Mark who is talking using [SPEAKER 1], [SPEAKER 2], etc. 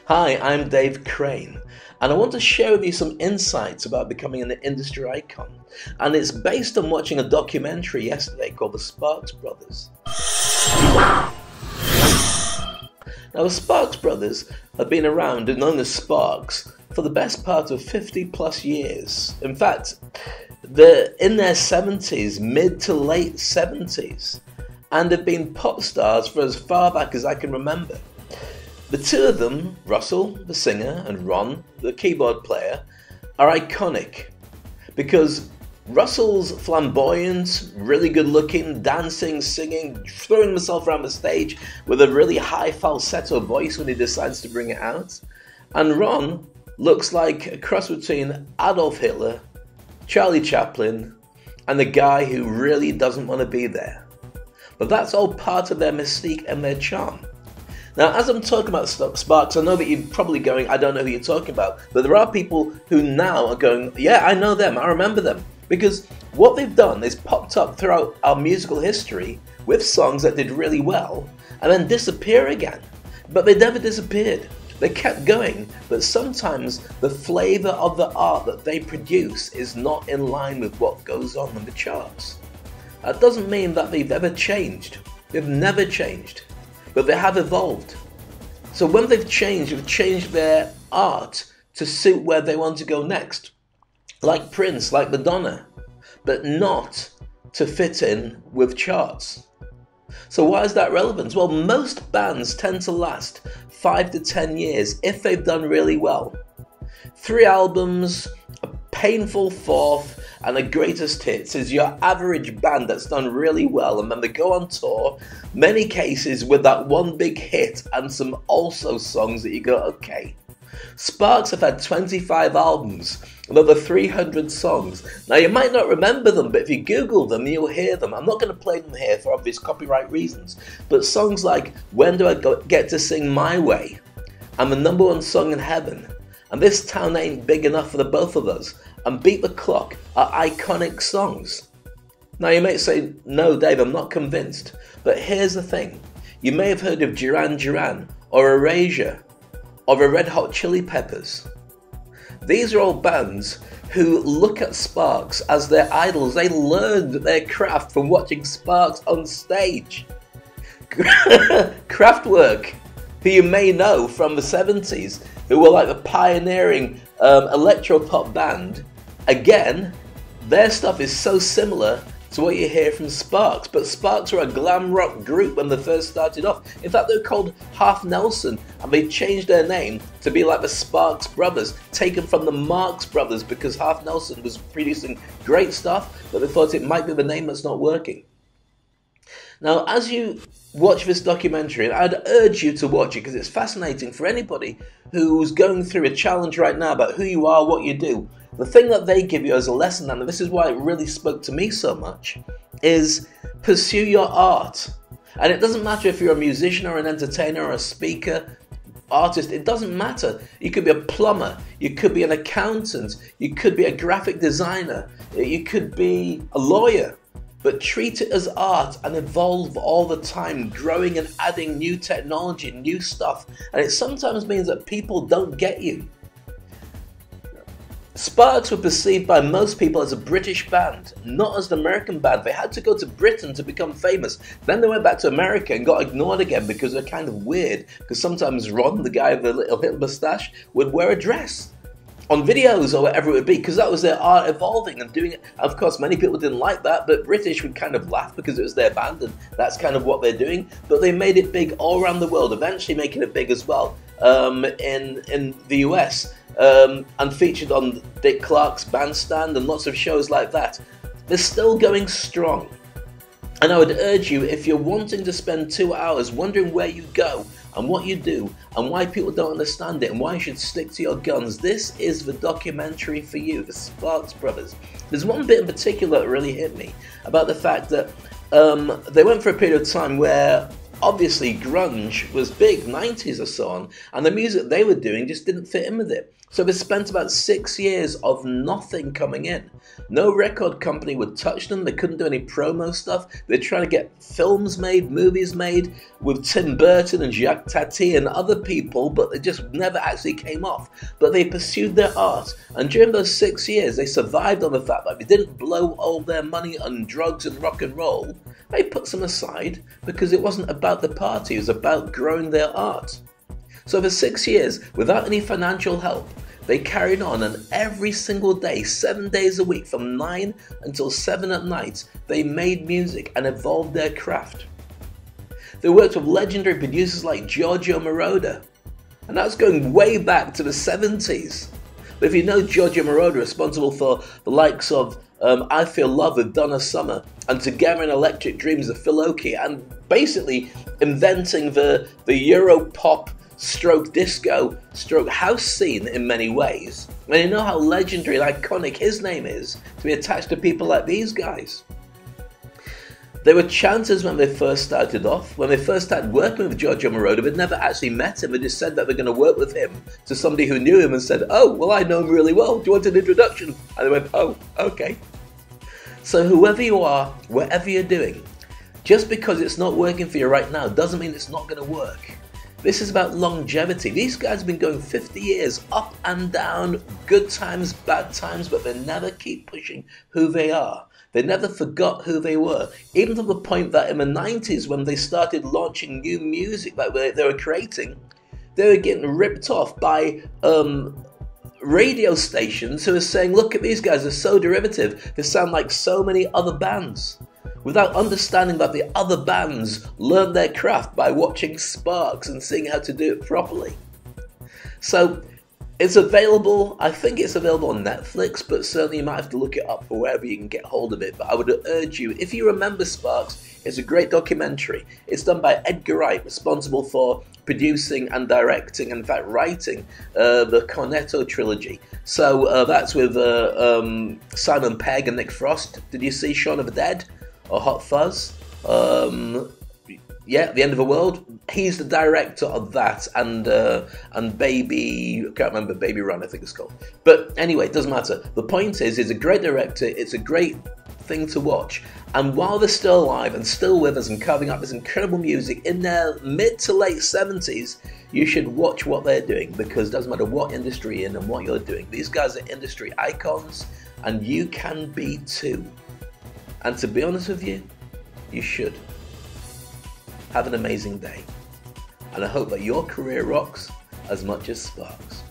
[SPEAKER 1] Hi, I'm Dave Crane, and I want to share with you some insights about becoming an industry icon. And it's based on watching a documentary yesterday called The Marx Brothers. Now, the Marx Brothers have been around and known as Sparks for the best part of 50 plus years. In fact, they're in their 70s, mid to late 70s, and have been pop stars for as far back as I can remember. The two of them, Russell, the singer, and Ron, the keyboard player, are iconic because Russell's flamboyant, really good looking, dancing, singing, throwing himself around the stage with a really high falsetto voice when he decides to bring it out. And Ron looks like a cross between Adolf Hitler, Charlie Chaplin, and the guy who really doesn't want to be there. But that's all part of their mystique and their charm. Now, as I'm talking about Sparks, I know that you're probably going, I don't know who you're talking about, but there are people who now are going, yeah, I know them, I remember them. Because what they've done is popped up throughout our musical history with songs that did really well and then disappear again. But they never disappeared. They kept going, but sometimes the flavour of the art that they produce is not in line with what goes on in the charts. That doesn't mean that they've ever changed. They've never changed. But they have evolved. So when they've changed their art to suit where they want to go next. Like Prince, like Madonna, but not to fit in with charts. So why is that relevant? Well, most bands tend to last 5 to 10 years if they've done really well. 3 albums, a painful fourth, and a greatest hits is your average band that's done really well, and then they go on tour, many cases with that one big hit and some also songs that you go, okay. Sparks have had 25 albums and over 300 songs. Now, you might not remember them, but if you Google them, you'll hear them. I'm not going to play them here for obvious copyright reasons, but songs like When Do I Get to Sing My Way and the #1 song in heaven, and This Town Ain't Big Enough for the Both of Us, and Beat the Clock are iconic songs. Now, you may say, no, Dave, I'm not convinced. But here's the thing. You may have heard of Duran Duran or Erasure or the Red Hot Chilli Peppers. These are all bands who look at Sparks as their idols. They learned their craft from watching Sparks on stage. Kraftwerk, who you may know from the 70s, who were like the pioneering electro-pop band. Again, their stuff is so similar to what you hear from Sparks, but Sparks were a glam rock group when they first started off. In fact, they were called Half Nelson, and they changed their name to be like the Sparks Brothers, taken from the Marx Brothers because Half Nelson was producing great stuff, but they thought it might be the name that's not working. Now, as you watch this documentary, and I'd urge you to watch it because it's fascinating for anybody who's going through a challenge right now about who you are, what you do. The thing that they give you as a lesson, and this is why it really spoke to me so much, is pursue your art. And it doesn't matter if you're a musician or an entertainer or a speaker, artist, it doesn't matter. You could be a plumber, you could be an accountant, you could be a graphic designer, you could be a lawyer. But treat it as art and evolve all the time, growing and adding new technology, new stuff. And it sometimes means that people don't get you. Sparks were perceived by most people as a British band, not as an American band. They had to go to Britain to become famous. Then they went back to America and got ignored again because they're kind of weird. Because sometimes Ron, the guy with the little moustache, would wear a dress on videos or whatever it would be, because that was their art evolving and doing it. Of course, many people didn't like that, but British would kind of laugh because it was their band and that's kind of what they're doing. But they made it big all around the world, eventually making it big as well in the US. And featured on Dick Clark's Bandstand and lots of shows like that. They're still going strong. And I would urge you, if you're wanting to spend 2 hours wondering where you go and what you do and why people don't understand it and why you should stick to your guns, this is the documentary for you, the Sparks Brothers. There's one bit in particular that really hit me about the fact that they went for a period of time where obviously grunge was big, 90s or so on, and the music they were doing just didn't fit in with it. So they spent about 6 years of nothing coming in. No record company would touch them. They couldn't do any promo stuff. They're trying to get films made, movies made with Tim Burton and Jacques Tati and other people, but they just never actually came off. But they pursued their art, and during those 6 years, they survived on the fact that they didn't blow all their money on drugs and rock and roll. They put some aside because it wasn't about the party, it was about growing their art. So for 6 years, without any financial help, they carried on, and every single day, 7 days a week, from 9 until 7 at night, they made music and evolved their craft. They worked with legendary producers like Giorgio Moroder, and that's going way back to the 70s. But if you know Giorgio Moroder, responsible for the likes of I Feel Love with Donna Summer, and Together in Electric Dreams of Phil Oakey, and basically inventing the Euro pop stroke disco stroke house scene in many ways. And you know how legendary and iconic his name is to be attached to people like these guys. They were chanters when they first started off. When they first started working with Giorgio Moroder, they'd never actually met him. They just said that they're going to work with him to somebody who knew him and said, "Oh, well, I know him really well. Do you want an introduction?" And they went, "Oh, okay." So whoever you are, whatever you're doing, just because it's not working for you right now doesn't mean it's not going to work. This is about longevity. These guys have been going 50 years, up and down, good times, bad times, but they never keep pushing who they are. They never forgot who they were, even to the point that in the 90s, when they started launching new music that they were creating, they were getting ripped off by radio stations who were saying, "Look at these guys, they're so derivative, they sound like so many other bands," without understanding that the other bands learned their craft by watching Sparks and seeing how to do it properly. So it's available, I think it's available on Netflix, but certainly you might have to look it up for wherever you can get hold of it. But I would urge you, if you remember Sparks, it's a great documentary. It's done by Edgar Wright, responsible for producing and directing, and in fact writing the Cornetto trilogy. So that's with Simon Pegg and Nick Frost. Did you see Shaun of the Dead or Hot Fuzz? Yeah, The End of the World. He's the director of that, and Baby, I can't remember, Baby Run, I think it's called. But anyway, it doesn't matter. The point is, he's a great director. It's a great thing to watch. And while they're still alive and still with us and carving up this incredible music in their mid to late 70s, you should watch what they're doing, because it doesn't matter what industry you're in and what you're doing. These guys are industry icons, and you can be too. And to be honest with you, you should. Have an amazing day. And I hope that your career rocks as much as Sparks.